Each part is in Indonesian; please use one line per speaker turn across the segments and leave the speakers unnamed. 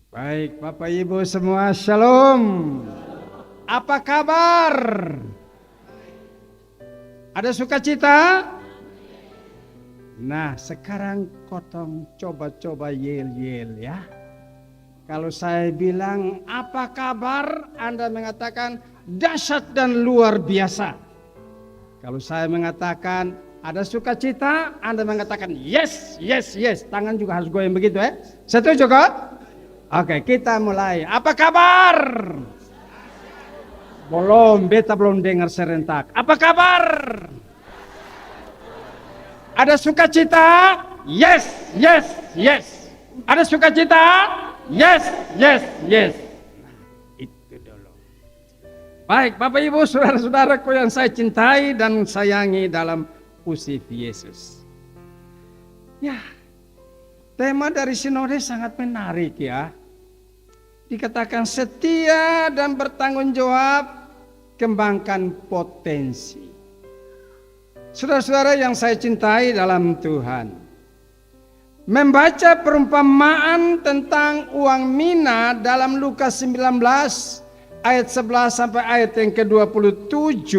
Baik, Bapak Ibu semua, Shalom. Apa kabar? Ada sukacita? Nah, sekarang kotong coba-coba yel-yel ya. Kalau saya bilang apa kabar, Anda mengatakan dahsyat dan luar biasa. Kalau saya mengatakan ada sukacita, Anda mengatakan yes, yes, yes. Tangan juga harus goyang begitu ya. Setuju kok? Oke, kita mulai. Apa kabar? Beta belum dengar serentak. Apa kabar? Ada sukacita? Yes, yes, yes. Ada sukacita? Yes, yes, yes. Nah, itu dulu. Baik, Bapak Ibu, saudara-saudaraku yang saya cintai dan sayangi dalam pusif Yesus. Ya, tema dari sinode sangat menarik ya. Dikatakan setia dan bertanggung jawab, kembangkan potensi. Saudara-saudara yang saya cintai dalam Tuhan, membaca perumpamaan tentang uang mina dalam Lukas 19 ayat 11 sampai ayat yang ke-27,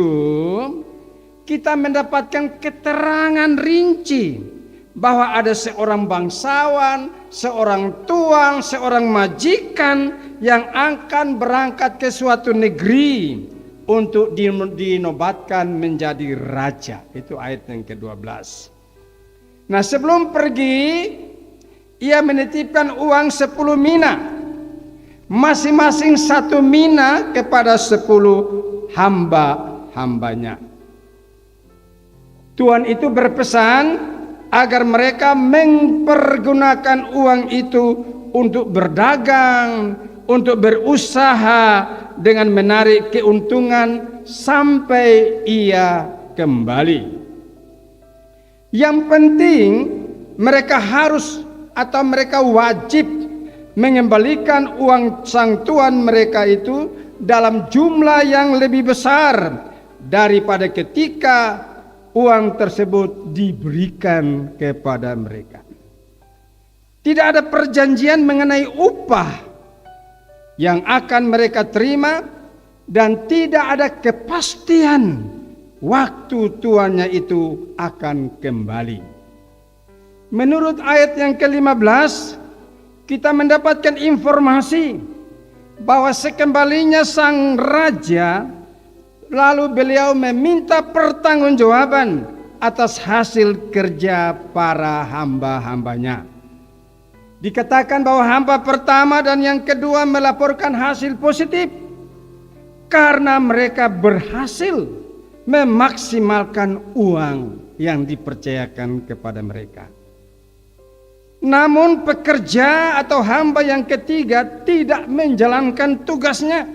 kita mendapatkan keterangan rinci bahwa ada seorang bangsawan, seorang tuan, seorang majikan yang akan berangkat ke suatu negeri untuk dinobatkan menjadi raja. Itu ayat yang ke-12. Nah, sebelum pergi, ia menitipkan uang 10 mina. Masing-masing 1 mina kepada 10 hamba-hambanya. Tuan itu berpesan agar mereka mempergunakan uang itu untuk berdagang, untuk berusaha dengan menarik keuntungan sampai ia kembali. Yang penting mereka harus atau mereka wajib mengembalikan uang sang tuan mereka itu dalam jumlah yang lebih besar daripada ketika uang tersebut diberikan kepada mereka. Tidak ada perjanjian mengenai upah yang akan mereka terima dan tidak ada kepastian waktu tuannya itu akan kembali. Menurut ayat yang ke-15, kita mendapatkan informasi bahwa sekembalinya sang raja, lalu beliau meminta pertanggungjawaban atas hasil kerja para hamba-hambanya. Dikatakan bahwa hamba pertama dan yang kedua melaporkan hasil positif karena mereka berhasil memaksimalkan uang yang dipercayakan kepada mereka. Namun pekerja atau hamba yang ketiga tidak menjalankan tugasnya.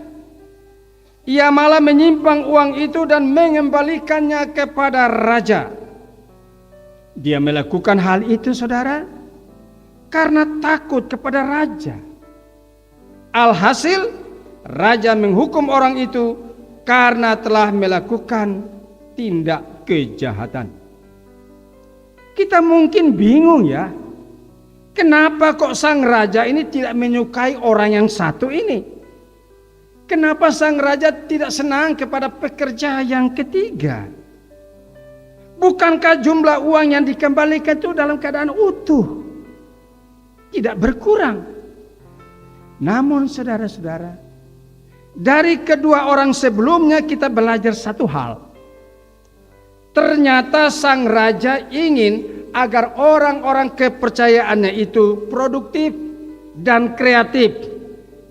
Ia malah menyimpang uang itu dan mengembalikannya kepada raja. Dia melakukan hal itu, saudara, karena takut kepada raja. Alhasil, raja menghukum orang itu karena telah melakukan tindak kejahatan. Kita mungkin bingung ya, kenapa kok sang raja ini tidak menyukai orang yang satu ini? Kenapa sang raja tidak senang kepada pekerja yang ketiga? Bukankah jumlah uang yang dikembalikan itu dalam keadaan utuh? Tidak berkurang. Namun saudara-saudara, dari kedua orang sebelumnya kita belajar satu hal. Ternyata sang raja ingin agar orang-orang kepercayaannya itu produktif dan kreatif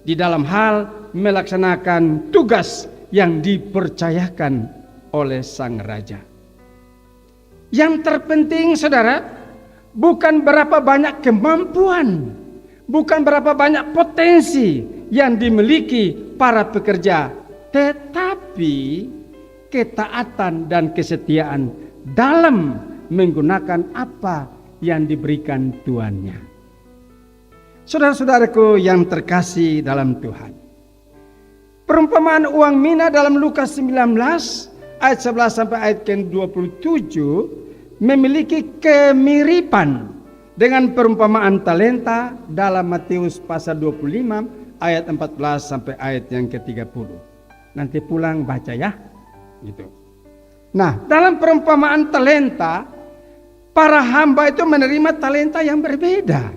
di dalam hal melaksanakan tugas yang dipercayakan oleh sang raja. Yang terpenting, saudara, bukan berapa banyak kemampuan, bukan berapa banyak potensi yang dimiliki para pekerja, tetapi ketaatan dan kesetiaan dalam menggunakan apa yang diberikan tuannya. Saudara-saudaraku yang terkasih dalam Tuhan, perumpamaan uang mina dalam Lukas 19 ayat 11 sampai ayat ke-27 memiliki kemiripan dengan perumpamaan talenta dalam Matius pasal 25 ayat 14 sampai ayat yang ke-30. Nanti pulang baca ya. Gitu. Nah, dalam perumpamaan talenta, para hamba itu menerima talenta yang berbeda.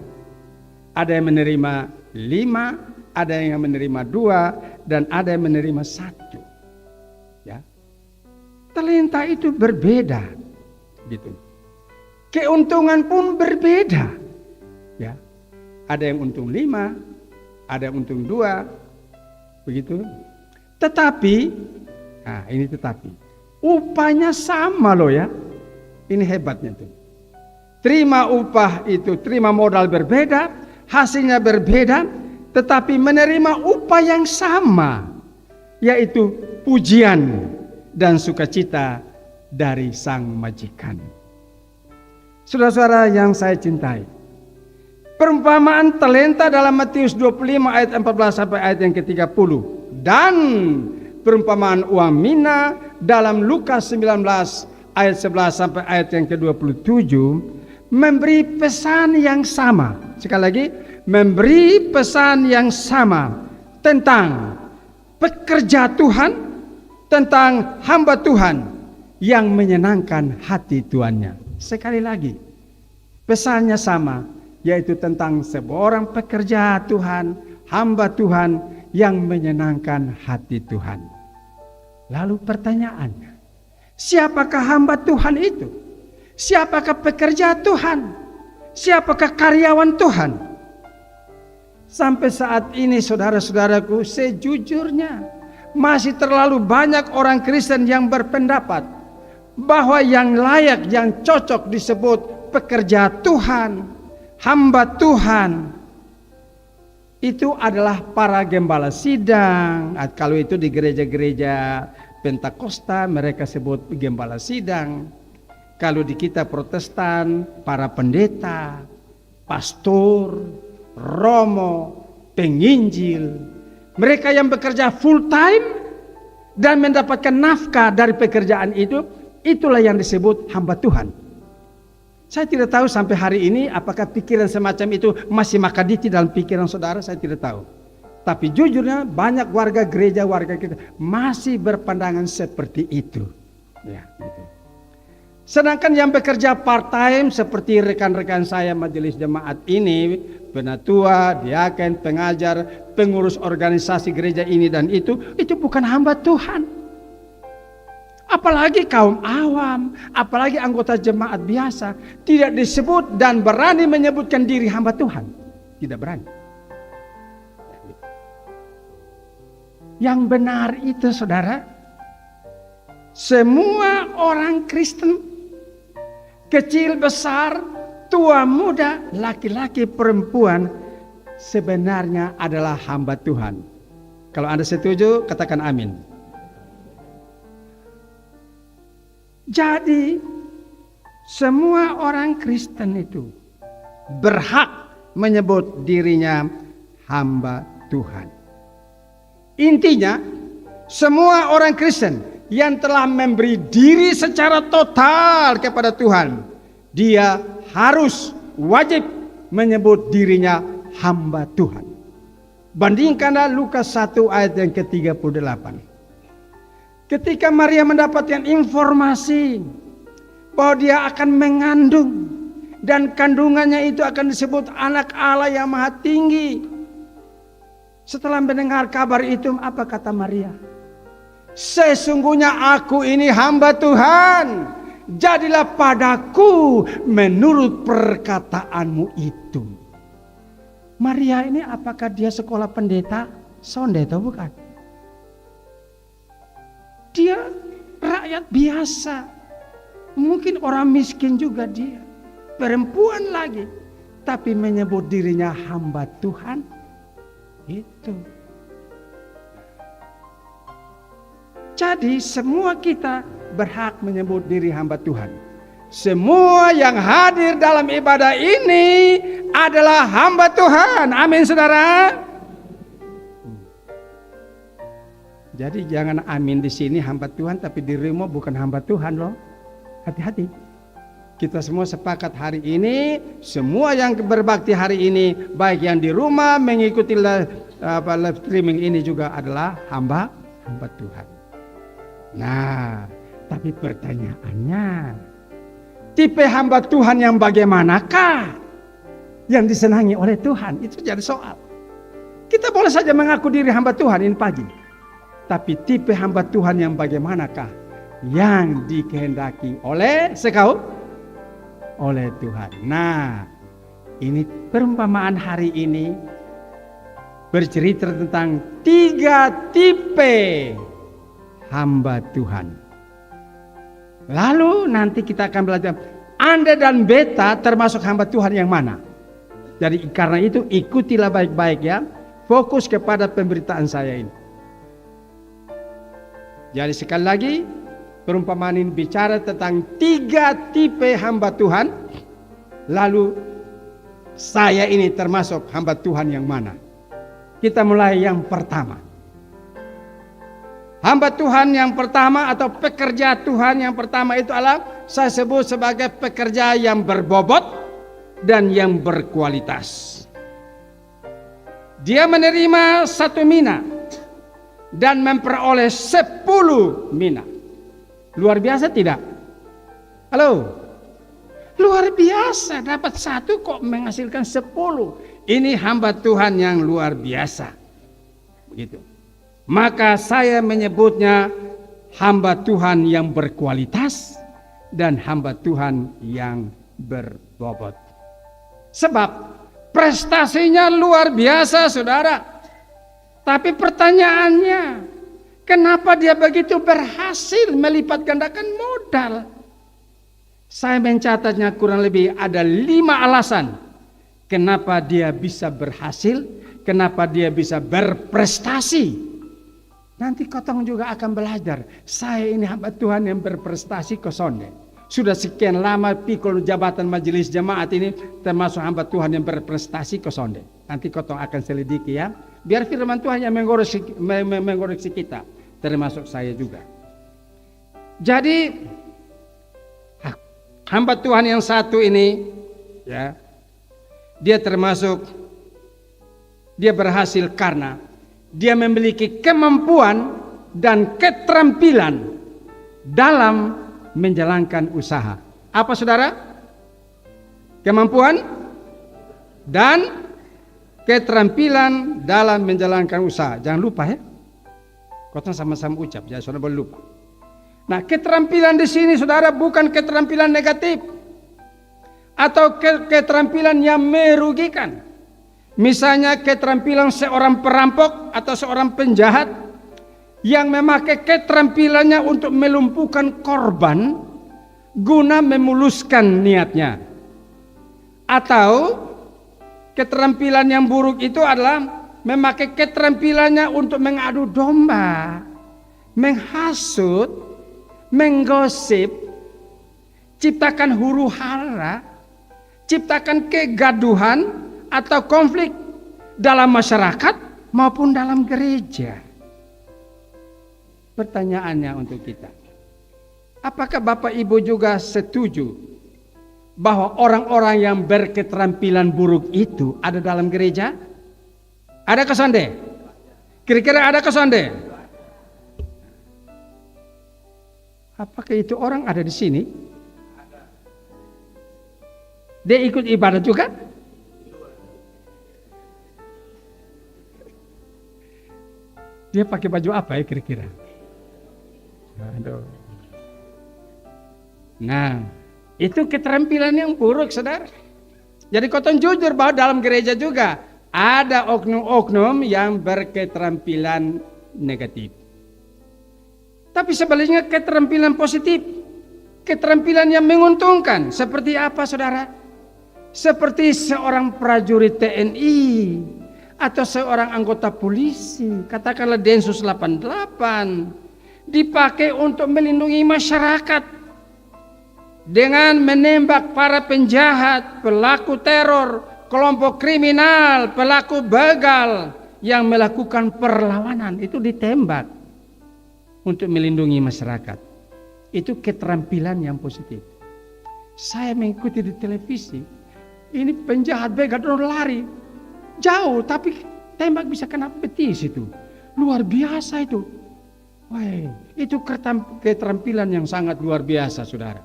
Ada yang menerima 5, ada yang menerima 2, dan ada yang menerima 1. Ya. Talenta itu berbeda. Gitu. Keuntungan pun berbeda. Ya. Ada yang untung 5, ada yang untung 2. Begitu. Tetapi, nah ini tetapi, upahnya sama loh ya. Ini hebatnya tuh. Terima upah itu, terima modal berbeda, hasilnya berbeda, tetapi menerima upah yang sama, yaitu pujian dan sukacita dari sang majikan. Saudara-saudara yang saya cintai, perumpamaan talenta dalam Matius 25 ayat 14 sampai ayat yang ke-30 dan perumpamaan uang mina dalam Lukas 19 ayat 11 sampai ayat yang ke-27 memberi pesan yang sama. Sekali lagi, memberi pesan yang sama tentang pekerja Tuhan, tentang hamba Tuhan yang menyenangkan hati tuannya. Sekali lagi, pesannya sama, yaitu tentang seorang pekerja Tuhan, hamba Tuhan yang menyenangkan hati Tuhan. Lalu pertanyaannya, siapakah hamba Tuhan itu? Siapakah pekerja Tuhan? Siapakah karyawan Tuhan? Sampai saat ini saudara-saudaraku, sejujurnya masih terlalu banyak orang Kristen yang berpendapat bahwa yang layak, yang cocok disebut pekerja Tuhan, hamba Tuhan, itu adalah para gembala sidang. Kalau itu di gereja-gereja Pentakosta mereka sebut gembala sidang. Kalau di kita Protestan, para pendeta, pastor, romo, penginjil, mereka yang bekerja full time dan mendapatkan nafkah dari pekerjaan itu, itulah yang disebut hamba Tuhan. Saya tidak tahu sampai hari ini apakah pikiran semacam itu masih makaditi dalam pikiran saudara, saya tidak tahu. Tapi jujurnya banyak warga gereja, warga kita masih berpandangan seperti itu. Ya, gitu. Sedangkan yang bekerja part time seperti rekan-rekan saya majelis jemaat ini, penatua, diaken, pengajar, pengurus organisasi gereja ini dan itu bukan hamba Tuhan. Apalagi kaum awam, apalagi anggota jemaat biasa tidak disebut dan berani menyebutkan diri hamba Tuhan. Tidak berani. Yang benar itu saudara, semua orang Kristen, kecil besar, tua muda, laki-laki perempuan, sebenarnya adalah hamba Tuhan. Kalau Anda setuju, katakan amin. Jadi semua orang Kristen itu berhak menyebut dirinya hamba Tuhan. Intinya, semua orang Kristen yang telah memberi diri secara total kepada Tuhan, dia harus wajib menyebut dirinya hamba Tuhan. Bandingkanlah Lukas 1 ayat yang ke-38. Ketika Maria mendapatkan informasi bahwa dia akan mengandung dan kandungannya itu akan disebut anak Allah yang maha tinggi. Setelah mendengar kabar itu, apa kata Maria? Sesungguhnya aku ini hamba Tuhan, jadilah padaku menurut perkataanmu itu. Maria ini apakah dia sekolah pendeta? Sonde atau bukan? Dia rakyat biasa, mungkin orang miskin juga dia, perempuan lagi, tapi menyebut dirinya hamba Tuhan. Itu. Jadi semua kita berhak menyebut diri hamba Tuhan. Semua yang hadir dalam ibadah ini adalah hamba Tuhan. Amin saudara. Jadi jangan amin di sini hamba Tuhan, tapi dirimu bukan hamba Tuhan loh. Hati-hati. Kita semua sepakat hari ini, semua yang berbakti hari ini, baik yang di rumah mengikuti live streaming ini juga adalah hamba Tuhan. Nah, tapi pertanyaannya, tipe hamba Tuhan yang bagaimanakah yang disenangi oleh Tuhan? Itu jadi soal. Kita boleh saja mengaku diri hamba Tuhan ini pagi, tapi tipe hamba Tuhan yang bagaimanakah yang dikehendaki oleh oleh Tuhan. Nah, ini perumpamaan hari ini bercerita tentang 3 tipe hamba Tuhan. Lalu nanti kita akan belajar Anda dan beta termasuk hamba Tuhan yang mana. Jadi karena itu ikutilah baik-baik ya. Fokus kepada pemberitaan saya ini. Jadi sekali lagi, perumpamaan ini bicara tentang 3 tipe hamba Tuhan. Lalu saya ini termasuk hamba Tuhan yang mana? Kita mulai yang pertama. Hamba Tuhan yang pertama atau pekerja Tuhan yang pertama itu adalah saya sebut sebagai pekerja yang berbobot dan yang berkualitas. Dia menerima 1 mina dan memperoleh 10 mina. Luar biasa tidak? Halo? Luar biasa, dapat 1 kok menghasilkan 10. Ini hamba Tuhan yang luar biasa. Begitu. Maka saya menyebutnya hamba Tuhan yang berkualitas dan hamba Tuhan yang berbobot. Sebab prestasinya luar biasa, saudara. Tapi pertanyaannya, kenapa dia begitu berhasil melipat gandakan modal? Saya mencatatnya kurang lebih ada 5 alasan kenapa dia bisa berhasil, kenapa dia bisa berprestasi. Nanti kotong juga akan belajar. Saya ini hamba Tuhan yang berprestasi kosonde. Sudah sekian lama pikul jabatan majelis jemaat ini termasuk hamba Tuhan yang berprestasi kosonde. Nanti kotong akan selidiki ya. Biar firman Tuhan yang mengoreksi kita. Termasuk saya juga. Jadi hamba Tuhan yang satu ini ya, dia berhasil karena dia memiliki kemampuan dan keterampilan dalam menjalankan usaha. Apa saudara? Kemampuan dan keterampilan dalam menjalankan usaha. Jangan lupa ya. Kota sama-sama ucap, jangan saudara boleh lupa. Nah, keterampilan di sini saudara bukan keterampilan negatif atau keterampilan yang merugikan. Misalnya keterampilan seorang perampok atau seorang penjahat yang memakai keterampilannya untuk melumpuhkan korban guna memuluskan niatnya. Atau keterampilan yang buruk itu adalah memakai keterampilannya untuk mengadu domba, menghasut, menggosip, ciptakan huru hara, ciptakan kegaduhan atau konflik dalam masyarakat maupun dalam gereja. Pertanyaannya untuk kita, apakah Bapak Ibu juga setuju bahwa orang-orang yang berketerampilan buruk itu ada dalam gereja? Ada kesonde? Kira-kira ada kesonde? Apakah itu orang ada di sini? Dia ikut ibadat juga? Dia pakai baju apa ya kira-kira? Aduh. Nah, itu keterampilan yang buruk, saudara. Jadi kotong jujur bahwa dalam gereja juga ada oknum-oknum yang berketerampilan negatif. Tapi sebaliknya keterampilan positif, keterampilan yang menguntungkan. Seperti apa, saudara? Seperti seorang prajurit TNI atau seorang anggota polisi, katakanlah Densus 88, dipakai untuk melindungi masyarakat dengan menembak para penjahat, pelaku teror, kelompok kriminal, pelaku begal yang melakukan perlawanan, itu ditembak untuk melindungi masyarakat. Itu keterampilan yang positif. Saya mengikuti di televisi, ini penjahat begal dorong lari jauh, tapi tembak bisa kena betis itu. Luar biasa itu. Wah, itu keterampilan yang sangat luar biasa, saudara.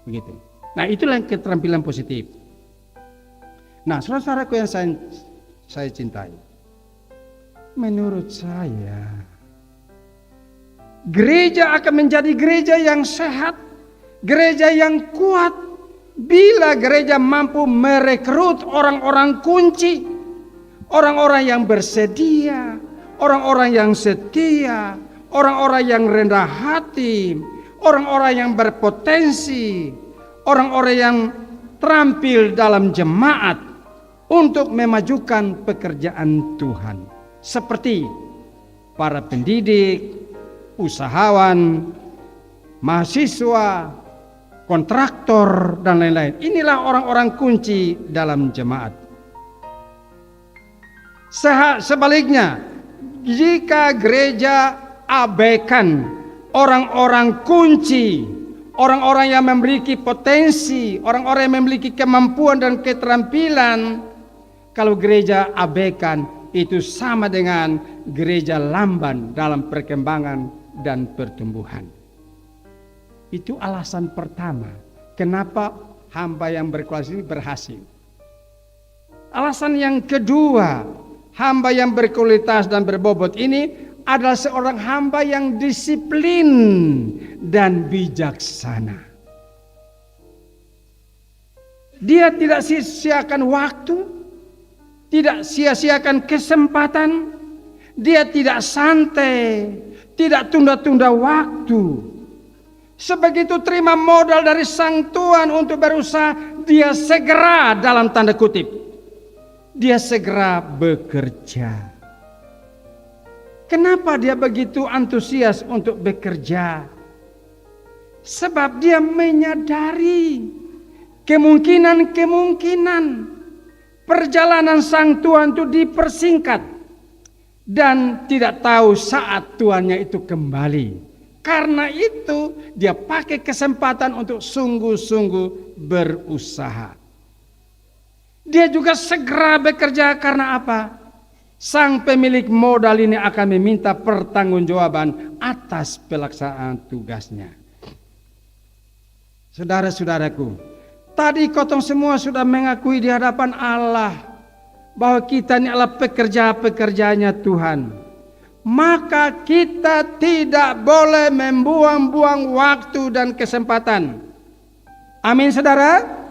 Begitu. Nah, itulah yang keterampilan positif. Nah, saudara-saudaraku yang saya cintai, menurut saya, gereja akan menjadi gereja yang sehat, gereja yang kuat, bila gereja mampu merekrut orang-orang kunci, orang-orang yang bersedia, orang-orang yang setia, orang-orang yang rendah hati, orang-orang yang berpotensi, orang-orang yang terampil dalam jemaat untuk memajukan pekerjaan Tuhan. Seperti para pendidik, usahawan, mahasiswa, kontraktor, dan lain-lain. Inilah orang-orang kunci dalam jemaat. Sebaliknya, jika gereja abaikan orang-orang kunci, orang-orang yang memiliki potensi, orang-orang yang memiliki kemampuan dan keterampilan, kalau gereja abaikan, itu sama dengan gereja lamban dalam perkembangan dan pertumbuhan. Itu alasan pertama kenapa hamba yang berkualitas ini berhasil. Alasan yang kedua, hamba yang berkualitas dan berbobot ini adalah seorang hamba yang disiplin dan bijaksana. Dia tidak sia-siakan waktu, tidak sia-siakan kesempatan, dia tidak santai, tidak tunda-tunda waktu. Sebegitu terima modal dari Sang Tuhan untuk berusaha, dia segera, dalam tanda kutip, dia segera bekerja. Kenapa dia begitu antusias untuk bekerja? Sebab dia menyadari kemungkinan perjalanan Sang Tuhan itu dipersingkat dan tidak tahu saat tuannya itu kembali. Karena itu dia pakai kesempatan untuk sungguh-sungguh berusaha. Dia juga segera bekerja karena apa? Sang pemilik modal ini akan meminta pertanggungjawaban atas pelaksanaan tugasnya. Saudara-saudaraku, tadi kotong semua sudah mengakui di hadapan Allah bahwa kita ini adalah pekerja-pekerjanya Tuhan. Maka kita tidak boleh membuang-buang waktu dan kesempatan. Amin, saudara.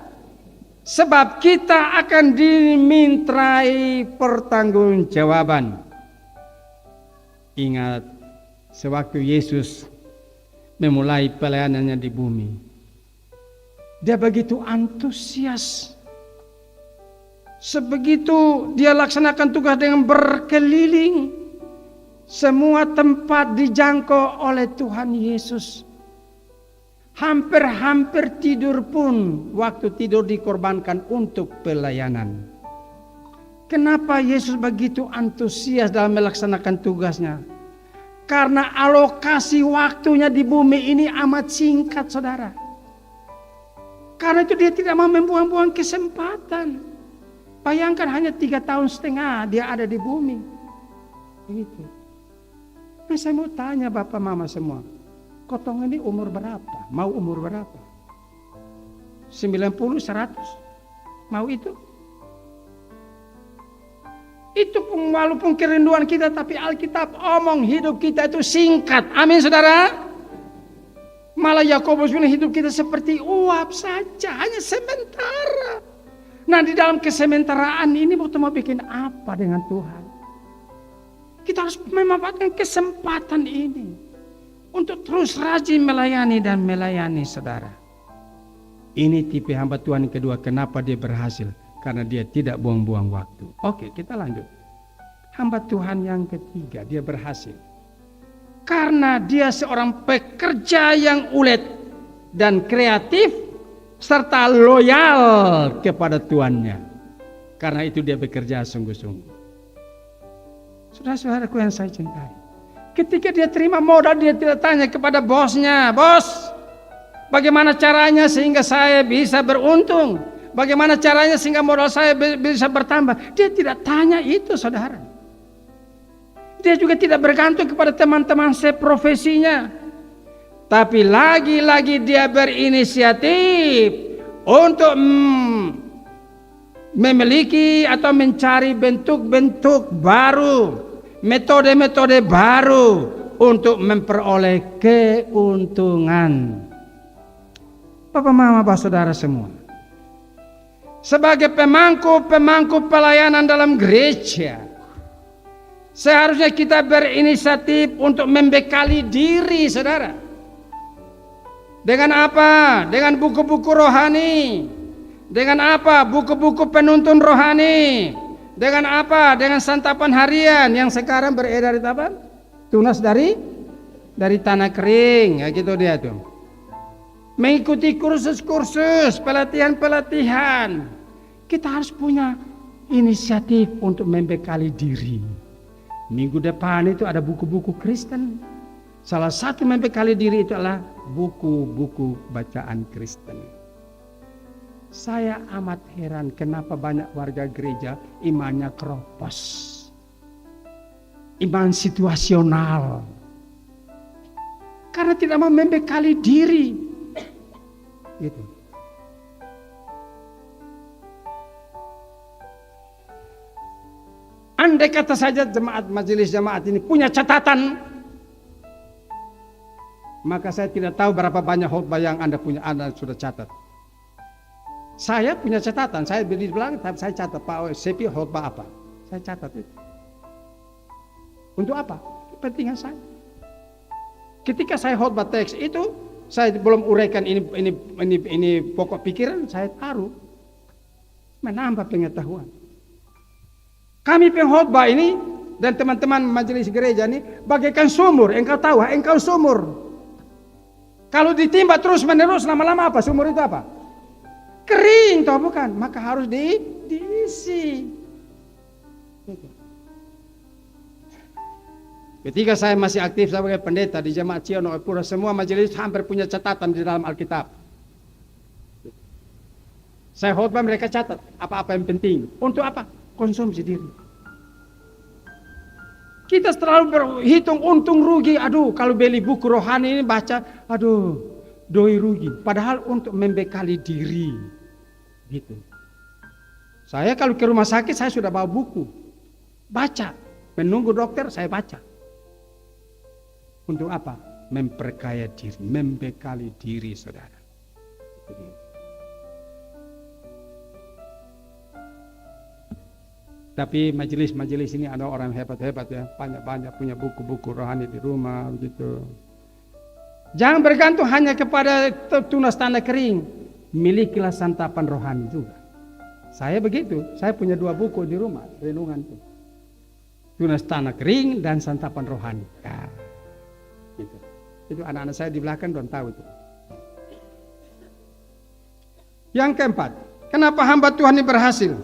Sebab kita akan dimintai pertanggungjawaban. Ingat, sewaktu Yesus memulai pelayanannya di bumi, dia begitu antusias. Sebegitu dia laksanakan tugas dengan berkeliling, semua tempat dijangkau oleh Tuhan Yesus. Hampir-hampir tidur pun, waktu tidur dikorbankan untuk pelayanan. Kenapa Yesus begitu antusias dalam melaksanakan tugasnya? Karena alokasi waktunya di bumi ini amat singkat, saudara. Karena itu dia tidak mau membuang-buang kesempatan. Bayangkan hanya 3,5 tahun dia ada di bumi. Begitu. Nah, saya mau tanya Bapak Mama semua, kotong ini umur berapa? Mau umur berapa? 90, 100? Mau itu? Itu pun walaupun kerinduan kita, tapi Alkitab omong hidup kita itu singkat. Amin, saudara. Malah Yakobus bilang hidup kita seperti uap saja, hanya sementara. Nah, di dalam kesementaraan ini mau bikin apa dengan Tuhan? Kita harus memanfaatkan kesempatan ini untuk terus rajin melayani dan melayani, saudara. Ini tipe hamba Tuhan yang kedua. Kenapa dia berhasil? Karena dia tidak buang-buang waktu. Oke, kita lanjut. Hamba Tuhan yang ketiga, dia berhasil karena dia seorang pekerja yang ulet dan kreatif serta loyal kepada tuannya. Karena itu dia bekerja sungguh-sungguh. Saudara-saudaraku yang saya cintai, ketika dia terima modal, dia tidak tanya kepada bosnya, bos, Bagaimana caranya sehingga saya bisa beruntung? Bagaimana caranya sehingga modal saya bisa bertambah? Dia tidak tanya itu, saudara. Dia juga tidak bergantung kepada teman-teman seprofesinya. Tapi lagi-lagi dia berinisiatif untuk memiliki atau mencari bentuk-bentuk baru, metode-metode baru untuk memperoleh keuntungan. Bapak, mama, bapak, saudara semua, sebagai pemangku pelayanan dalam gereja, seharusnya kita berinisiatif untuk membekali diri, saudara. Dengan apa? Dengan buku-buku rohani. Dengan apa? Buku-buku penuntun rohani. Dengan apa? Dengan santapan harian yang sekarang beredar itu apa? Tunas dari tanah kering, ya gitu dia tuh. Mengikuti kursus-kursus, pelatihan-pelatihan. Kita harus punya inisiatif untuk membekali diri. Minggu depan itu ada buku-buku Kristen. Salah satu membekali diri itu adalah buku-buku bacaan Kristen. Saya amat heran kenapa banyak warga gereja imannya keropos. Iman situasional. Karena tidak mau membekali diri. Gitu. Andai kata saja majelis jemaat ini punya catatan, maka saya tidak tahu berapa banyak khotbah yang Anda sudah catat. Saya punya catatan, saya beri di belakang, tapi saya catat Pak Sepi khotbah apa. Saya catat itu. Untuk apa? Kepentingan saya. Ketika saya khotbah teks itu, saya belum uraikan ini pokok pikiran, saya taruh. Menambah pengetahuan. Kami pengkhotbah ini dan teman-teman majelis gereja ini bagaikan sumur. Engkau tahu, engkau sumur. Kalau ditimba terus menerus lama-lama apa? Sumur itu apa? Kering toh bukan? Maka harus diisi. Ketika saya masih aktif sebagai pendeta di Jemaat Sion Pura, semua majelis hampir punya catatan di dalam Alkitab. Saya khotbah mereka catat apa-apa yang penting. Untuk apa? Konsumsi diri. Kita terlalu berhitung untung rugi. Aduh, kalau beli buku rohani ini baca, aduh, doi rugi. Padahal untuk membekali diri. Gitu. Saya kalau ke rumah sakit saya sudah bawa buku. Baca. Menunggu dokter saya baca. Untuk apa? Memperkaya diri, membekali diri, saudara. Tapi majelis-majelis ini ada orang hebat-hebat ya, banyak-banyak punya buku-buku rohani di rumah begitu. Jangan bergantung hanya kepada tunas tanda kering, milikilah santapan rohani juga. Saya begitu, saya punya 2 buku di rumah, renungan itu. Tunas tanda kering dan santapan rohani. Nah, gitu. Itu anak-anak saya di belakang belum tahu itu. Yang keempat, kenapa hamba Tuhan ini berhasil?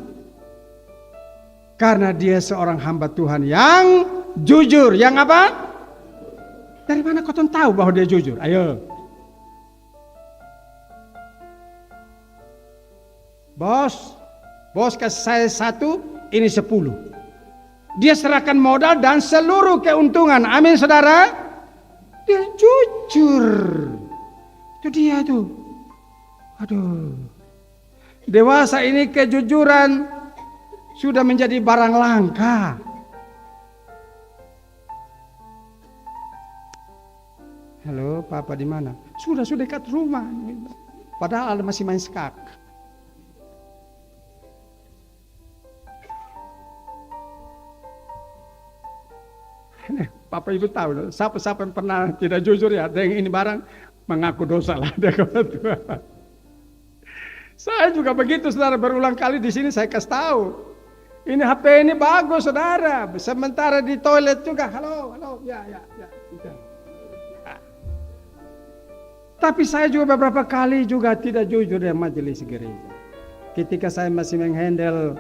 Karena dia seorang hamba Tuhan yang jujur. Yang apa? Dari mana kau tahu bahwa dia jujur? Ayo. Bos kasih saya 1, ini 10. Dia serahkan modal dan seluruh keuntungan. Amin, saudara. Dia jujur. Itu dia tuh. Aduh. Dewasa ini kejujuran sudah menjadi barang langka. Halo, Papa di mana? Sudah dekat rumah. Padahal masih main skak. Papa Ibu tahu, siapa yang pernah tidak jujur ya, ada yang ini barang mengaku dosa lah. Saya juga begitu, saudara, berulang kali di sini saya kasih tahu. Ini HP ini bagus, saudara. Sementara di toilet juga, halo, ya. Gitu. Tapi saya juga beberapa kali juga tidak jujur di majelis gereja. Ketika saya masih menghandle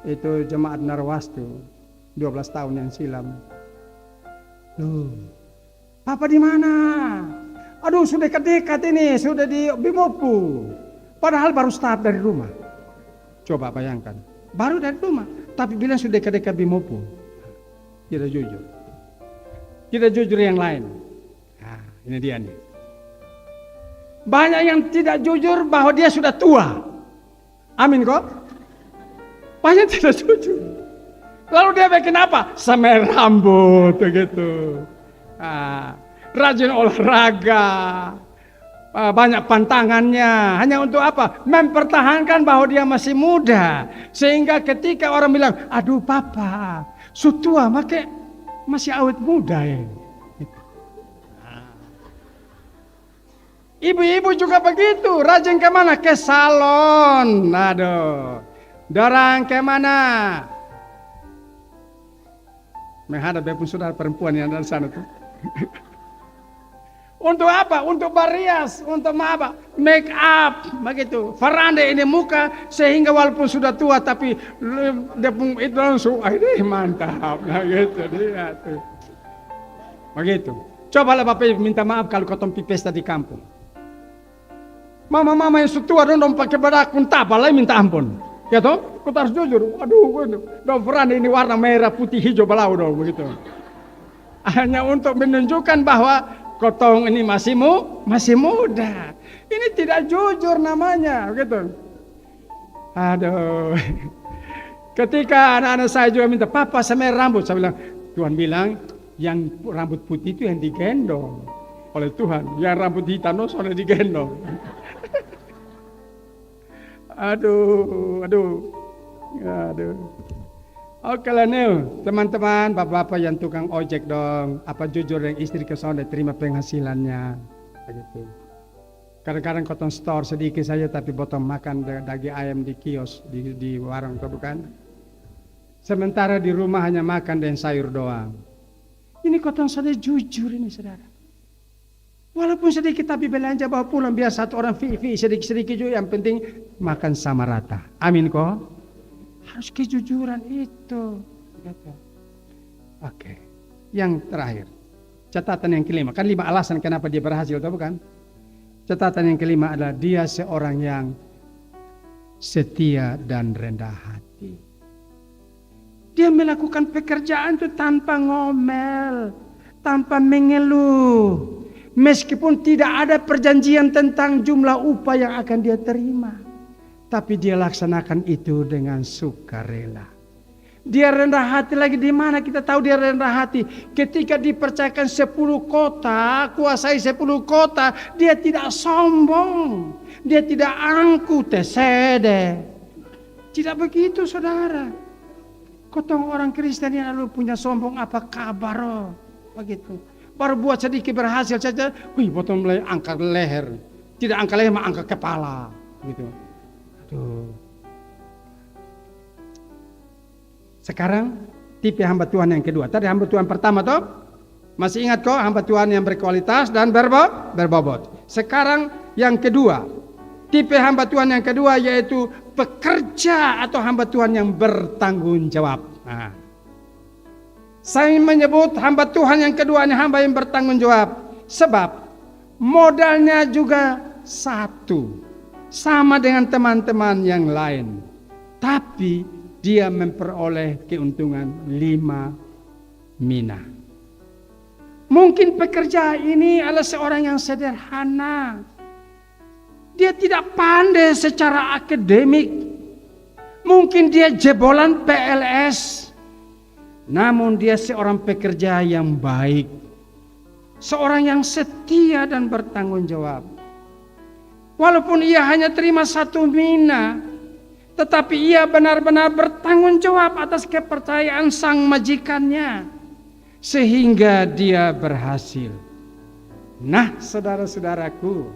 itu jemaat Narwastu 12 tahun yang silam. Papa di mana? Aduh, sudah dekat ini, sudah di Bimopu. Padahal baru start dari rumah. Coba bayangkan, baru dari rumah, tapi bilang sudah dekat Bimopu. Tidak jujur. Tidak jujur yang lain. Nah, ini dia nih. Banyak yang tidak jujur bahwa dia sudah tua. Amin kok. Banyak tidak jujur. Lalu dia bikin apa? Semai rambut begitu. Rajin olahraga. Banyak pantangannya. Hanya untuk apa? Mempertahankan bahwa dia masih muda. Sehingga ketika orang bilang, aduh papa, sutua make masih awet muda ya. Ibu-ibu juga begitu, rajin kemana? Ke salon. Aduh, dorang kemana? Menghadap pun saudara perempuan yang ada di sana tuh. Untuk apa? Untuk barias, untuk apa? Make up, begitu. Veranda ini muka sehingga walaupun sudah tua tapi dia pun itu langsung, ini mantap, nah gitu dia tuh. Begitu. Cobalah Bapak minta maaf kalau kau tompi pesta di kampung. Mama-mama yang setua dong pakai bedak pun tapal minta ampun. Ya toh? Kau harus jujur. Aduh, dong veranda ini warna merah, putih, hijau, belau dong begitu. Hanya untuk menunjukkan bahwa kotong ini masih muda. Ini tidak jujur namanya, gitu. Aduh. Ketika anak-anak saya juga minta, papa semai rambut, saya bilang, Tuhan bilang yang rambut putih itu yang digendong oleh Tuhan, yang rambut hitam soalnya digendong. Aduh. Oke lah nih, teman-teman, bapak-bapak yang tukang ojek dong, apa jujur yang istri ke sana terima penghasilannya, begitu. Kadang-kadang kotong store sedikit saja tapi botong makan daging ayam di kios, di warung itu bukan. Sementara di rumah hanya makan dan sayur doang. Ini kotong saja jujur ini saudara. Walaupun sedikit tapi belanja bawa pulang biar satu orang fi sedikit-sedikit juga yang penting makan sama rata. Amin kok. Harus kejujuran itu. Oke. Yang terakhir. Catatan yang kelima. Kan 5 alasan kenapa dia berhasil, tahu bukan? Catatan yang kelima adalah dia seorang yang setia dan rendah hati. Dia melakukan pekerjaan itu tanpa ngomel, tanpa mengeluh. Meskipun tidak ada perjanjian tentang jumlah upah yang akan dia terima. Tapi dia laksanakan itu dengan sukarela. Dia rendah hati lagi di mana kita tahu dia rendah hati. Ketika dipercayakan 10 kota, kuasai 10 kota, dia tidak sombong. Dia tidak angku tesede. Tidak begitu saudara. Kotong orang Kristen yang lalu punya sombong apa kabar? Begitu. Baru buat sedikit berhasil saja, potong mulai angkat leher. Tidak angkat leher, mah angkat kepala. Gitu. Aduh. Sekarang tipe hamba Tuhan yang kedua. Tadi hamba Tuhan pertama toh, masih ingat kok hamba Tuhan yang berkualitas dan berbobot. Sekarang yang kedua, tipe hamba Tuhan yang kedua yaitu pekerja atau hamba Tuhan yang bertanggung jawab. Nah. Saya menyebut hamba Tuhan yang kedua ini hamba yang bertanggung jawab. Sebab modalnya juga satu. Sama dengan teman-teman yang lain. Tapi dia memperoleh keuntungan 5 mina. Mungkin pekerja ini adalah seorang yang sederhana. Dia tidak pandai secara akademik. Mungkin dia jebolan PLS. Namun dia seorang pekerja yang baik. Seorang yang setia dan bertanggung jawab. Walaupun ia hanya terima 1 mina, tetapi ia benar-benar bertanggung jawab atas kepercayaan sang majikannya. Sehingga dia berhasil. Nah saudara-saudaraku,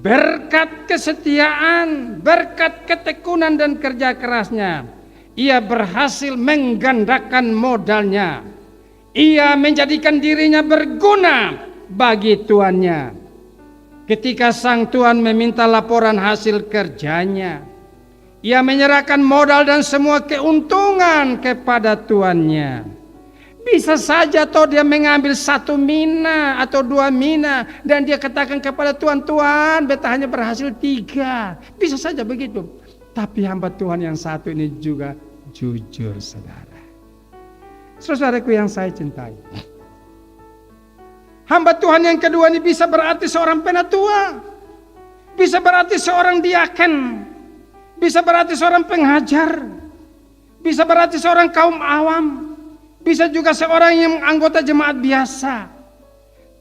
berkat kesetiaan, berkat ketekunan dan kerja kerasnya, ia berhasil menggandakan modalnya. Ia menjadikan dirinya berguna bagi tuannya. Ketika sang tuan meminta laporan hasil kerjanya, ia menyerahkan modal dan semua keuntungan kepada tuannya. Bisa saja toh dia mengambil 1 mina atau 2 mina dan dia katakan kepada Tuhan, Tuhan, beta hanya berhasil 3. Bisa saja begitu. Tapi hamba Tuhan yang satu ini juga jujur, saudara. Saudaraku yang saya cintai. Hamba Tuhan yang kedua ini bisa berarti seorang penatua. Bisa berarti seorang diaken. Bisa berarti seorang pengajar. Bisa berarti seorang kaum awam. Bisa juga seorang yang anggota jemaat biasa.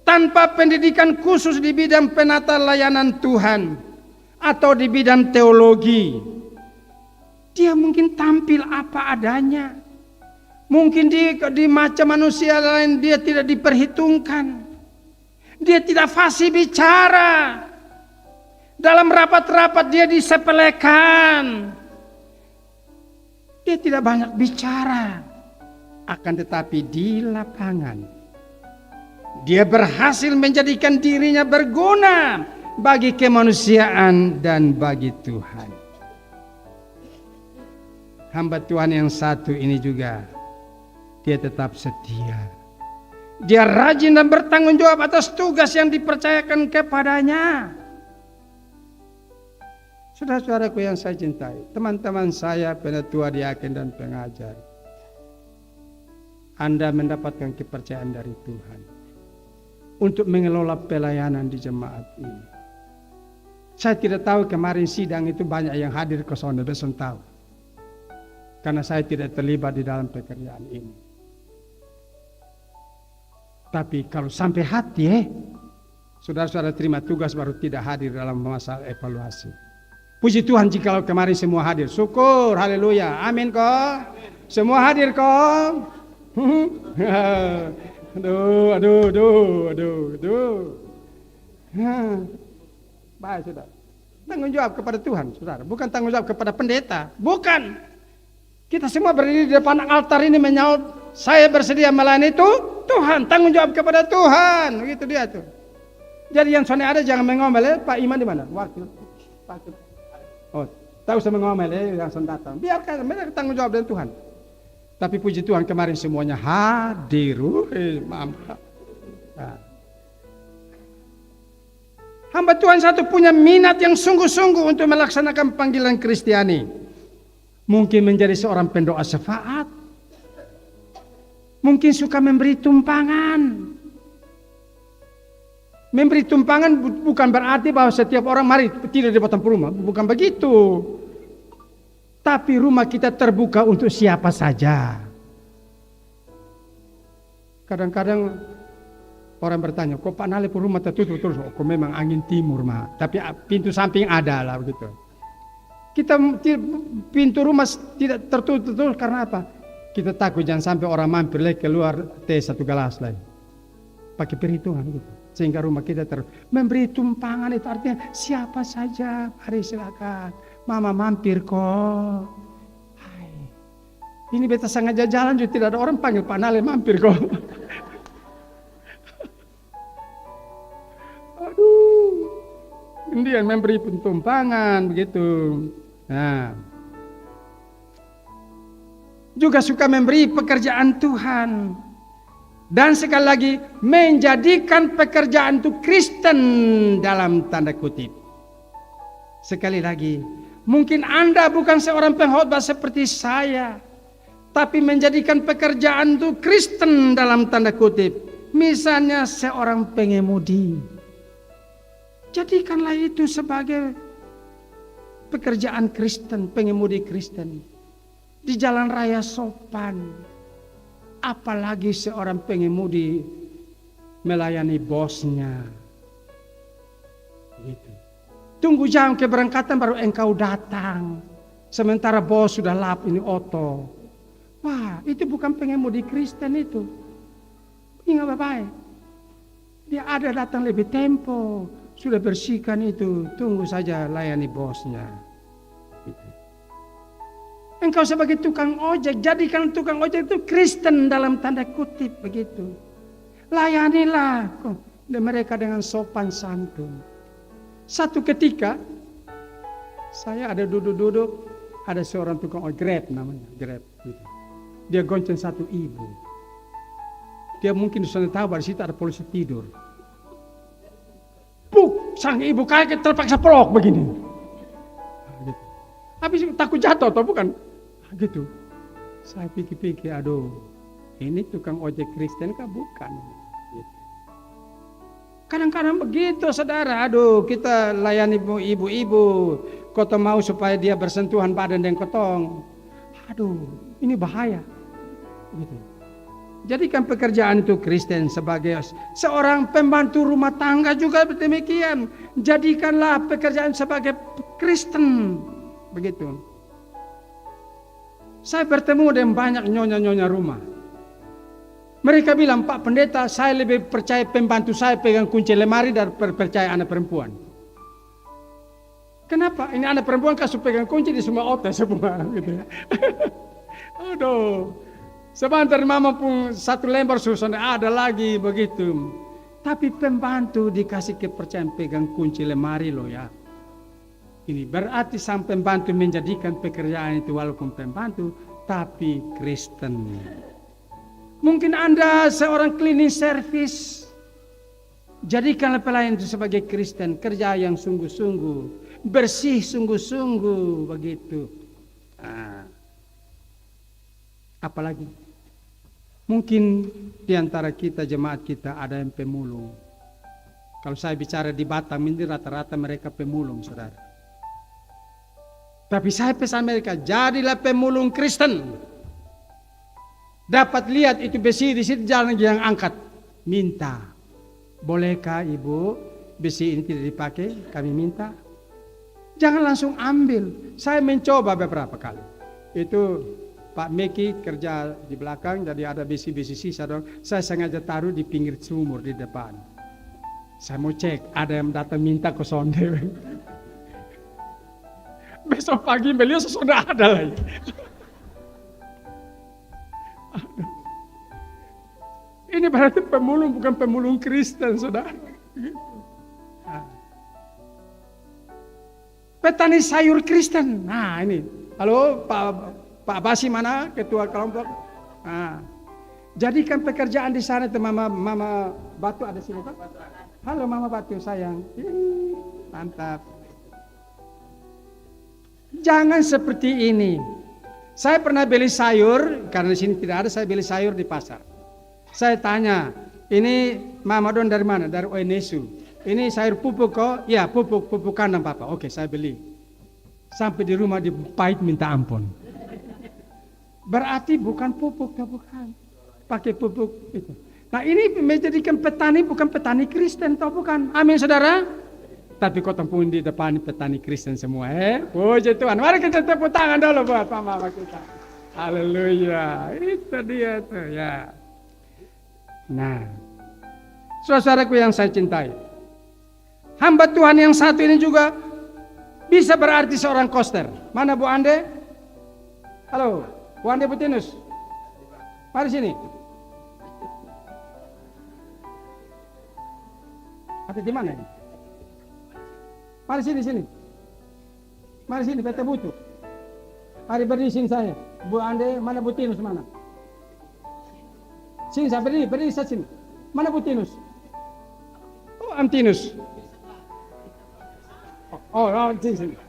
Tanpa pendidikan khusus di bidang penata layanan Tuhan. Atau di bidang teologi. Dia mungkin tampil apa adanya. Mungkin di macam manusia lain dia tidak diperhitungkan. Dia tidak fasih bicara. Dalam rapat-rapat dia disepelekan. Dia tidak banyak bicara. Akan tetapi di lapangan dia berhasil menjadikan dirinya berguna bagi kemanusiaan dan bagi Tuhan. Hamba Tuhan yang satu ini juga dia tetap setia. Dia rajin dan bertanggung jawab atas tugas yang dipercayakan kepadanya. Saudara-saudaraku yang saya cintai, teman-teman saya penatua, diaken dan pengajar, Anda mendapatkan kepercayaan dari Tuhan untuk mengelola pelayanan di jemaat ini. Saya tidak tahu kemarin sidang itu banyak yang hadir ke sana, besok tahu. Karena saya tidak terlibat di dalam pekerjaan ini. Tapi kalau sampai hati, saudara-saudara terima tugas baru tidak hadir dalam masalah evaluasi. Puji Tuhan jikalau kemarin semua hadir. Syukur, haleluya, amin kok. Semua hadir kok. Aduh. Baik, saudara. Tanggung jawab kepada Tuhan, saudara. Bukan tanggung jawab kepada pendeta. Bukan. Kita semua berdiri di depan altar ini menyaut, saya bersedia melayani itu Tuhan. Tanggung jawab kepada Tuhan. Begitu dia tuh. Jadi yang soalnya ada jangan mengomel ya. Pak Iman di mana? Wakil. Oh, tahu saya mengomel ya, langsung datang. Biarkan mereka tanggung jawab dengan Tuhan. Tapi puji Tuhan kemarin semuanya hadir. Mantap. Nah. Hamba Tuhan satu punya minat yang sungguh-sungguh untuk melaksanakan panggilan Kristiani. Mungkin menjadi seorang pendoa syafaat. Mungkin suka memberi tumpangan. Memberi tumpangan bukan berarti bahwa setiap orang mari tidur di batang rumah. Bukan begitu. Tapi rumah kita terbuka untuk siapa saja. Kadang-kadang orang bertanya, kok Pak Nale rumah tertutup terus? Oh, kok memang angin timur mah. Tapi pintu samping ada lah begitu. Kita pintu rumah tidak tertutup terus karena apa? Kita takut jangan sampai orang mampir lagi keluar teh 1 gelas lagi. Pakai perhitungan gitu. Sehingga rumah kita memberi tumpangan itu artinya siapa saja, mari silakan. Mama mampir kok. Hai. Ini beta sengaja jalan juga tidak ada orang panggil Pak Nale mampir kok. Aduh. Dia memberi tumpangan begitu. Nah. Juga suka memberi pekerjaan Tuhan. Dan sekali lagi menjadikan pekerjaan itu Kristen dalam tanda kutip. Sekali lagi, mungkin Anda bukan seorang pengkhotbah seperti saya, tapi menjadikan pekerjaan itu Kristen dalam tanda kutip. Misalnya seorang pengemudi. Jadikanlah itu sebagai pekerjaan Kristen, pengemudi Kristen. Di jalan raya sopan. Apalagi seorang pengemudi melayani bosnya. Gitu. Tunggu jam keberangkatan baru engkau datang. Sementara bos sudah lap ini oto. Wah, itu bukan pengemudi Kristen itu. Ingat baik-baik. Dia ada datang lebih tempo. Sudah bersihkan itu. Tunggu saja layani bosnya. Gitu. Engkau sebagai tukang ojek, jadikan tukang ojek itu Kristen dalam tanda kutip begitu. Layanilah mereka dengan sopan santun. Satu ketika saya ada duduk-duduk, ada seorang tukang ojek, Grab namanya, Grab gitu. Dia gonceng satu ibu. Dia mungkin sudah tahu bahwa di situ ada polisi tidur. Puk, sang ibu kaget terpaksa pelok begini. Gitu. Habis takut jatuh atau bukan? Gitu. Saya pikir-pikir, aduh, ini tukang ojek Kristen kah? Bukan. Gitu. Kadang-kadang begitu, saudara. Aduh, kita layani ibu-ibu. Kota mau supaya dia bersentuhan badan dengan kotong. Aduh, ini bahaya. Gitu. Jadikan pekerjaan itu Kristen sebagai seorang pembantu rumah tangga juga demikian. Jadikanlah pekerjaan sebagai Kristen. Begitu. Saya bertemu dengan banyak nyonya-nyonya rumah. Mereka bilang, Pak Pendeta, saya lebih percaya pembantu saya pegang kunci lemari daripada percaya anak perempuan. Kenapa? Ini anak perempuan kasih pegang kunci di semua otak semua. Gitu. Aduh. Sebentar mama pun satu lembar susah ada lagi begitu. Tapi pembantu dikasih kepercayaan pegang kunci lemari loh ya. Ini berarti sang pembantu menjadikan pekerjaan itu walaupun pembantu tapi Kristen. Mungkin Anda seorang cleaning service. Jadikanlah pelayan itu sebagai Kristen, kerja yang sungguh-sungguh, bersih sungguh-sungguh begitu. Apalagi? Mungkin di antara kita, jemaat kita, ada yang pemulung. Kalau saya bicara di Batam, ini rata-rata mereka pemulung, saudara. Tapi saya pesan mereka, jadilah pemulung Kristen. Dapat lihat itu besi di situ, jangan yang angkat. Minta, bolehkah ibu besi ini tidak dipakai? Kami minta. Jangan langsung ambil. Saya mencoba beberapa kali. Itu Pak Meki kerja di belakang, jadi ada besi-besi sisa dong. Saya sengaja taruh di pinggir sumur di depan. Saya mau cek, ada yang datang minta ke sonde. Besok pagi beliau sudah ada lagi. Ini berarti pemulung bukan pemulung Kristen, saudara. Petani sayur Kristen. Nah ini, halo Pak Basi mana ketua kelompok? Nah, jadikan pekerjaan di sana itu Mama Batu ada sini Pak. Halo Mama Batu sayang. Mantap. Jangan seperti ini. Saya pernah beli sayur karena di sini tidak ada, saya beli sayur di pasar. Saya tanya, ini Mama Don dari mana? Dari Oenesu. Ini sayur pupuk kok? Ya pupuk kandang Papa. Oke saya beli. Sampai di rumah dipahit minta ampun. Berarti bukan pupuk, bukan. Pakai pupuk itu. Nah ini menjadikan petani bukan petani Kristen, atau bukan? Amin saudara. Tapi kota pun di depan petani Kristen semua. Puji Tuhan. Mari kita tepuk tangan dulu buat mama kita. Haleluya. Itu dia tuh ya. Nah, saudaraku yang saya cintai. Hamba Tuhan yang satu ini juga bisa berarti seorang koster. Mana Bu Ande? Halo. Bu Ande Putinus, mari sini. Ada di mana ini? Mari sini. Mari sini, beta butuh. Mari berdiri sini saya. Bu Ande, mana Putinus mana? Sini saya berdiri saya sini. Mana Putinus? Oh, Amtinus. Oh, sini.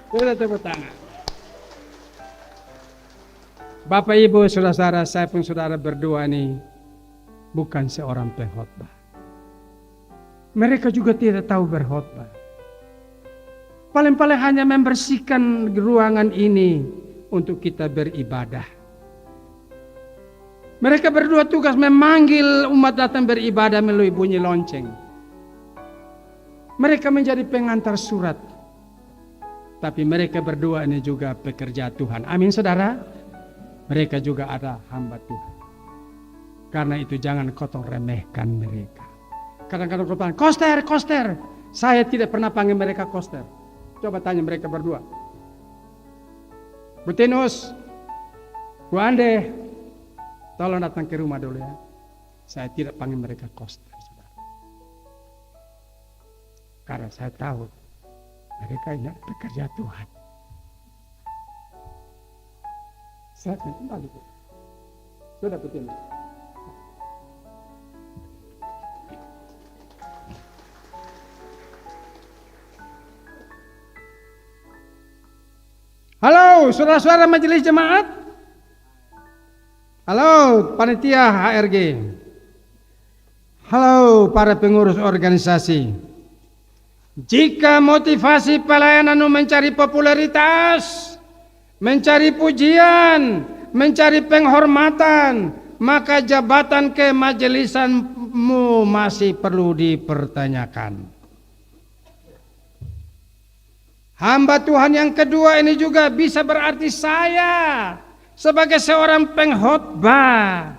Sudah tepuk tangan. Bapak Ibu saudara-saudara, saya pun saudara berdua nih bukan seorang pengkhotbah. Mereka juga tidak tahu berkhotbah. Paling-paling hanya membersihkan ruangan ini untuk kita beribadah. Mereka berdua tugas memanggil umat datang beribadah melalui bunyi lonceng. Mereka menjadi pengantar surat. Tapi mereka berdua ini juga pekerja Tuhan. Amin saudara. Mereka juga ada hamba Tuhan. Karena itu jangan kotong remehkan mereka. Kadang-kadang kau bilang, koster. Saya tidak pernah panggil mereka koster. Coba tanya mereka berdua. Butinus, Bu Ande, tolong datang ke rumah dulu ya. Saya tidak panggil mereka koster. Saudara. Karena saya tahu mereka ini pekerja Tuhan. Saya kembali. Sudah betul. Halo, saudara-saudara majelis jemaat. Halo, panitia HRG. Halo, para pengurus organisasi. Jika motivasi pelayananmu mencari popularitas, mencari pujian, mencari penghormatan, maka jabatan kemajelisanmu masih perlu dipertanyakan. Hamba Tuhan yang kedua ini juga bisa berarti saya sebagai seorang pengkhotbah.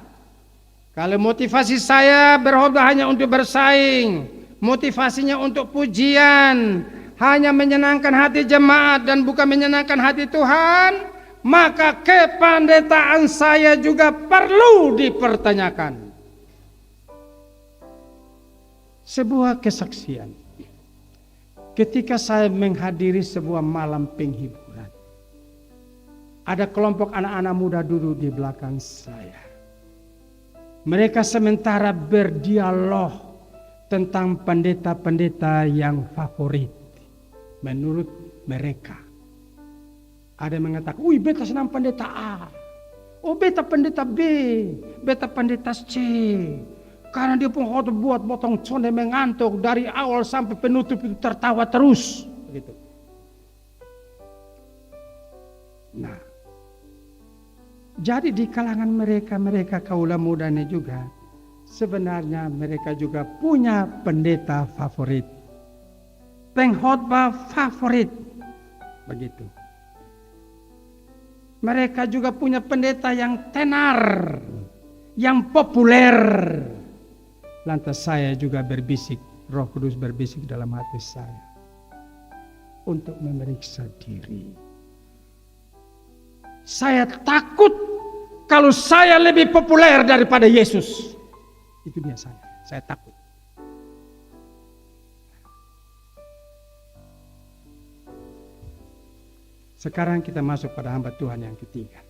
Kalau motivasi saya berkhotbah hanya untuk bersaing, motivasinya untuk pujian, hanya menyenangkan hati jemaat dan bukan menyenangkan hati Tuhan, maka kepandetaan saya juga perlu dipertanyakan. Sebuah kesaksian. Ketika saya menghadiri sebuah malam penghiburan, ada kelompok anak-anak muda duduk di belakang saya. Mereka sementara berdialog tentang pendeta-pendeta yang favorit menurut mereka. Ada yang mengatakan, wih beta senang pendeta A, oh beta pendeta B, beta pendeta C. Karena dia pun harus buat potong conde mengantuk dari awal sampai penutup itu tertawa terus. Begitu. Nah, jadi di kalangan mereka kaula muda ini juga, sebenarnya mereka juga punya pendeta favorit, pengkhotbah favorit, begitu. Mereka juga punya pendeta yang tenar, yang populer. Lantas saya juga berbisik, Roh Kudus berbisik dalam hati saya untuk memeriksa diri. Saya takut kalau saya lebih populer daripada Yesus. Itu dia saya takut. Sekarang kita masuk pada hamba Tuhan yang ketiga.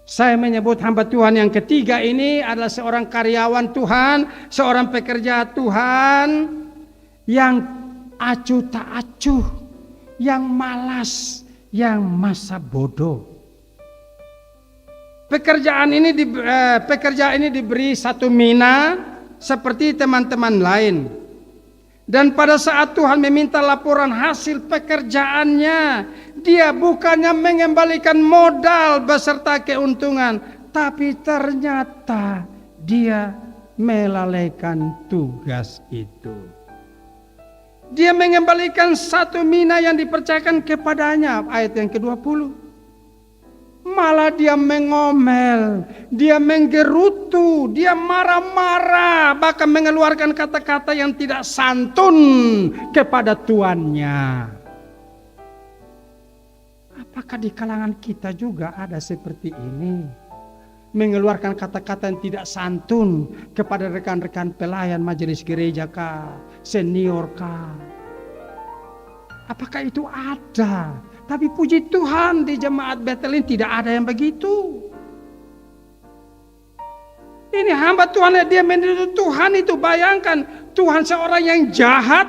Saya menyebut hamba Tuhan yang ketiga ini adalah seorang karyawan Tuhan, seorang pekerja Tuhan yang acuh tak acuh, yang malas, yang masa bodoh. Pekerjaan ini diberi satu mina seperti teman-teman lain. Dan pada saat Tuhan meminta laporan hasil pekerjaannya, dia bukannya mengembalikan modal beserta keuntungan, tapi ternyata dia melalaikan tugas itu. Dia mengembalikan satu mina yang dipercayakan kepadanya, ayat yang ke-20. Malah dia mengomel, dia menggerutu, dia marah-marah, bahkan mengeluarkan kata-kata yang tidak santun kepada tuannya. Apakah di kalangan kita juga ada seperti ini? Mengeluarkan kata-kata yang tidak santun kepada rekan-rekan pelayan majelis gereja kah, senior kah? Apakah itu ada? Tapi puji Tuhan di jemaat Bethel ini tidak ada yang begitu. Ini hamba Tuhan, dia menuntut Tuhan itu, bayangkan Tuhan seorang yang jahat,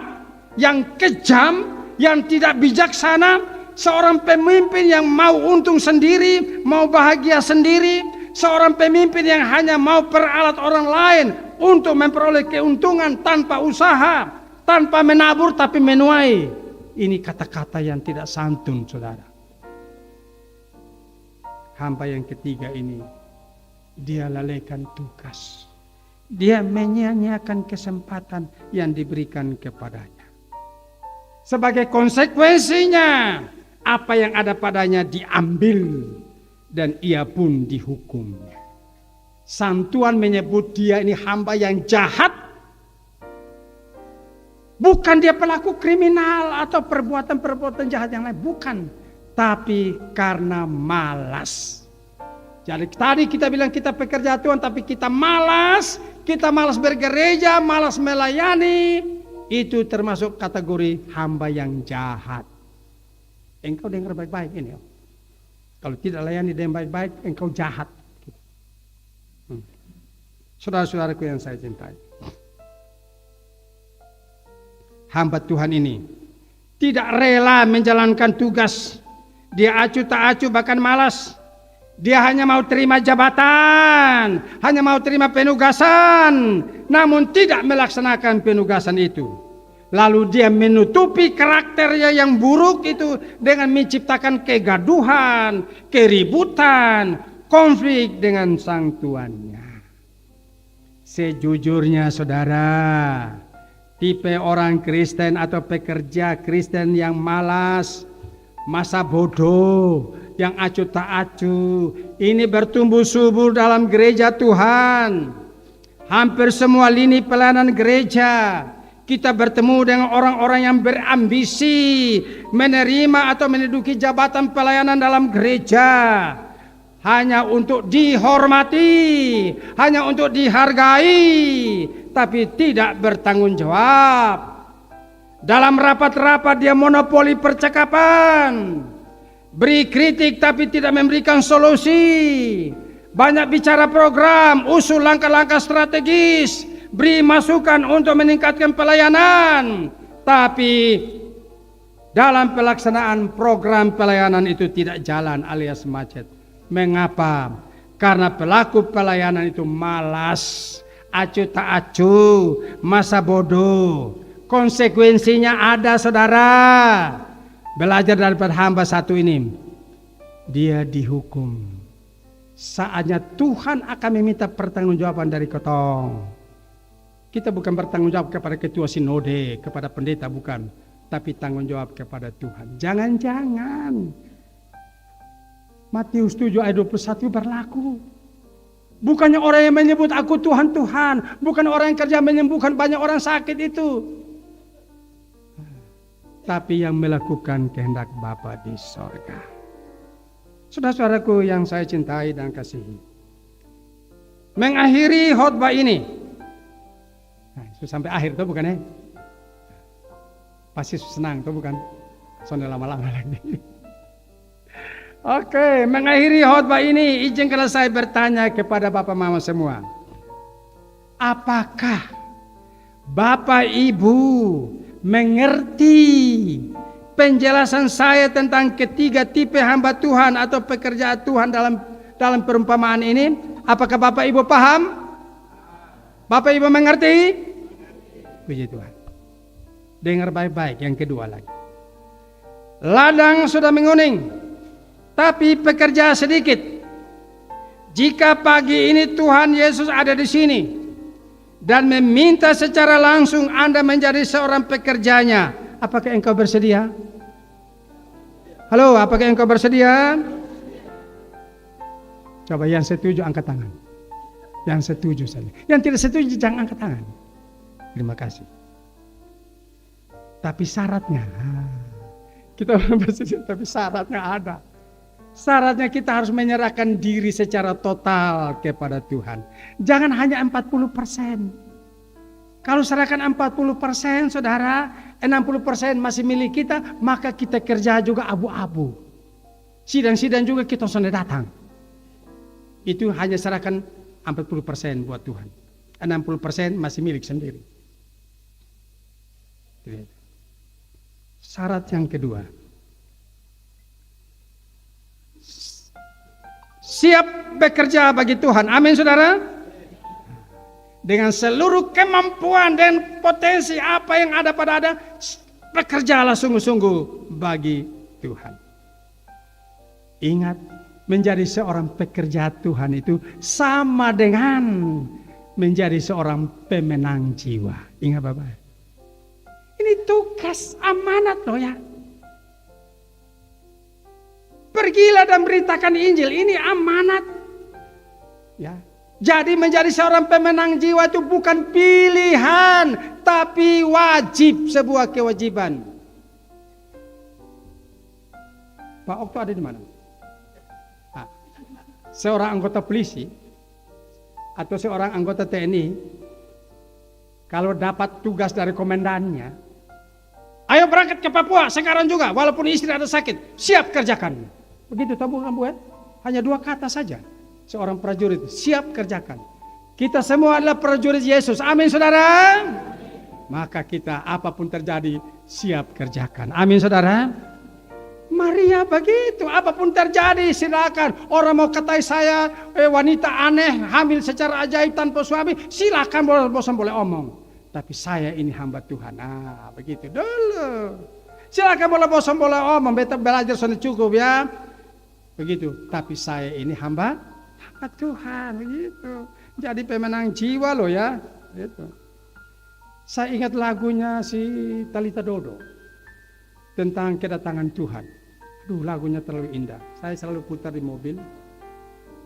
yang kejam, yang tidak bijaksana, seorang pemimpin yang mau untung sendiri, mau bahagia sendiri, seorang pemimpin yang hanya mau peralat orang lain untuk memperoleh keuntungan tanpa usaha, tanpa menabur tapi menuai. Ini kata-kata yang tidak santun, saudara. Hamba yang ketiga ini, dia lalaikan tugas. Dia menyia-nyiakan kesempatan yang diberikan kepadanya. Sebagai konsekuensinya, apa yang ada padanya diambil dan ia pun dihukumnya. Sang Tuhan menyebut dia ini hamba yang jahat. Bukan dia pelaku kriminal atau perbuatan-perbuatan jahat yang lain, bukan. Tapi karena malas. Jadi tadi kita bilang kita pekerja Tuhan, tapi kita malas bergereja, malas melayani. Itu termasuk kategori hamba yang jahat. Engkau dengar baik-baik ini. Kalau tidak layani dengan baik-baik, engkau jahat. Saudara-saudaraku yang saya cintai. Hamba Tuhan ini, tidak rela menjalankan tugas. Dia acuh tak acuh, bahkan malas. Dia hanya mau terima jabatan, hanya mau terima penugasan, namun tidak melaksanakan penugasan itu. Lalu dia menutupi karakternya yang buruk itu dengan menciptakan kegaduhan, keributan, konflik dengan sang tuannya. Sejujurnya saudara, tipe orang Kristen atau pekerja Kristen yang malas, masa bodoh, yang acuh tak acuh, ini bertumbuh subur dalam gereja Tuhan. Hampir semua lini pelayanan gereja kita bertemu dengan orang-orang yang berambisi menerima atau menduduki jabatan pelayanan dalam gereja hanya untuk dihormati, hanya untuk dihargai, tapi tidak bertanggung jawab. Dalam rapat-rapat dia monopoli percakapan, beri kritik tapi tidak memberikan solusi, banyak bicara program, usul langkah-langkah strategis, beri masukan untuk meningkatkan pelayanan, tapi dalam pelaksanaan program pelayanan itu tidak jalan alias macet. Mengapa? Karena pelaku pelayanan itu malas, acuh tak acuh, masa bodoh. Konsekuensinya ada saudara. Belajar daripada hamba satu ini, dia dihukum. Saatnya Tuhan akan meminta pertanggungjawaban dari ketong. Kita bukan bertanggung jawab kepada ketua sinode, kepada pendeta, bukan, tapi tanggung jawab kepada Tuhan. Jangan-jangan Matius 7 ayat 21 berlaku. Bukannya orang yang menyebut aku Tuhan, Tuhan, bukan orang yang kerja menyembuhkan banyak orang sakit itu, tapi yang melakukan kehendak Bapa di sorga. Saudara-saudaraku yang saya cintai dan kasihi, mengakhiri khotbah ini, sampai akhir tuh bukan ya? Pasti senang tuh bukan? Soalnya lama-lama lagi. Oke, mengakhiri khotbah ini, izinkanlah saya bertanya kepada Bapak Mama semua. Apakah Bapak Ibu mengerti penjelasan saya tentang ketiga tipe hamba Tuhan atau pekerjaan Tuhan dalam perumpamaan ini? Apakah Bapak Ibu paham? Bapak Ibu mengerti? Puji Tuhan. Dengar baik-baik yang kedua lagi. Ladang sudah menguning, tapi pekerja sedikit. Jika pagi ini Tuhan Yesus ada di sini dan meminta secara langsung Anda menjadi seorang pekerjanya, apakah engkau bersedia? Halo, apakah engkau bersedia? Coba yang setuju angkat tangan. Yang setuju saja. Yang tidak setuju jangan angkat tangan. Terima kasih. Tapi syaratnya, kita bersedia, tapi syaratnya ada. Syaratnya kita harus menyerahkan diri secara total kepada Tuhan. Jangan hanya 40%. Kalau serahkan 40%, saudara, 60% masih milik kita, maka kita kerja juga abu-abu. Sidang-sidang juga kita sudah datang. Itu hanya serahkan 40% buat Tuhan. 60% masih milik sendiri. Syarat yang kedua, siap bekerja bagi Tuhan. Amin saudara. Dengan seluruh kemampuan dan potensi apa yang ada pada Anda, bekerjalah sungguh-sungguh bagi Tuhan. Ingat, menjadi seorang pekerja Tuhan itu sama dengan menjadi seorang pemenang jiwa. Ingat Bapak, ini tugas amanat loh ya. Pergilah dan beritakan Injil, ini amanat. Ya. Jadi menjadi seorang pemenang jiwa itu bukan pilihan, tapi wajib, sebuah kewajiban. Pak Okto ada di mana? Nah, seorang anggota polisi atau seorang anggota TNI, kalau dapat tugas dari komandannya, ayo berangkat ke Papua sekarang juga, walaupun istri ada sakit, siap kerjakan. Begitu tahu bukan buat? Hanya 2 kata saja. Seorang prajurit, siap kerjakan. Kita semua adalah prajurit Yesus. Amin saudara. Maka kita apapun terjadi, siap kerjakan. Amin saudara. Maria begitu, apapun terjadi silakan. Orang mau katai saya wanita aneh, hamil secara ajaib tanpa suami, silakan bosan boleh omong. Tapi saya ini hamba Tuhan. Nah, begitu dulu. Silakan boleh bosan boleh omong, belajar sudah cukup ya. Begitu. Tapi saya ini hamba Tuhan, begitu. Jadi pemenang jiwa loh ya. Gitu. Saya ingat lagunya si Talita Dodo tentang kedatangan Tuhan. Aduh, lagunya terlalu indah. Saya selalu putar di mobil.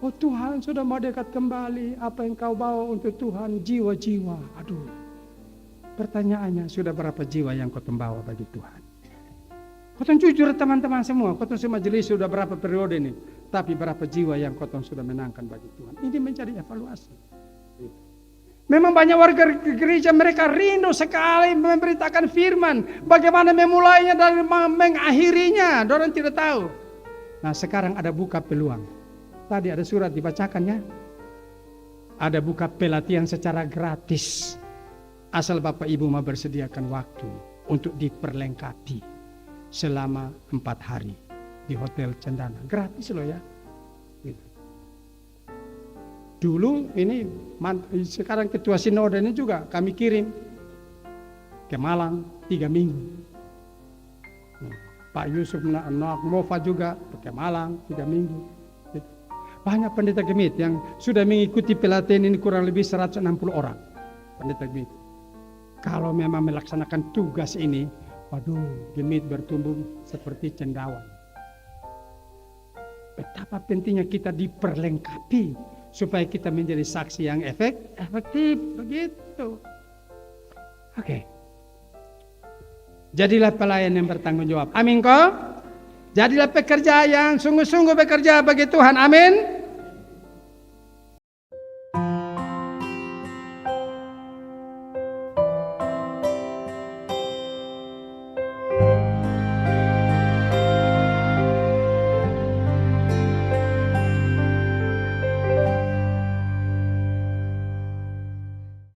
Oh Tuhan, sudah mau dekat kembali. Apa yang kau bawa untuk Tuhan? Jiwa-jiwa. Aduh. Pertanyaannya, sudah berapa jiwa yang kau membawa bagi Tuhan? Kau jujur teman-teman semua. Kau majelis sudah berapa periode ini. Tapi berapa jiwa yang kau sudah menangkan bagi Tuhan? Ini menjadi evaluasi. Memang banyak warga gereja mereka rindu sekali memberitakan firman. Bagaimana memulainya dan mengakhirinya, orang tidak tahu. Nah sekarang ada buka peluang. Tadi ada surat dibacakan ya. Ada buka pelatihan secara gratis. Asal Bapak Ibu mau bersediakan waktu untuk diperlengkapi selama 4 hari di Hotel Cendana. Gratis loh ya. Dulu ini sekarang ketua sinode ini juga kami kirim ke Malang 3 minggu. Pak Yusuf Mova juga ke Malang 3 minggu. Banyak pendeta gemit yang sudah mengikuti pelatihan ini kurang lebih 160 orang. Pendeta gemit. Kalau memang melaksanakan tugas ini, waduh, gemit bertumbuh seperti cendawan. Betapa pentingnya kita diperlengkapi supaya kita menjadi saksi yang efektif, begitu. Oke. Jadilah pelayan yang bertanggung jawab. Amin kok? Jadilah pekerja yang sungguh-sungguh bekerja bagi Tuhan. Amin.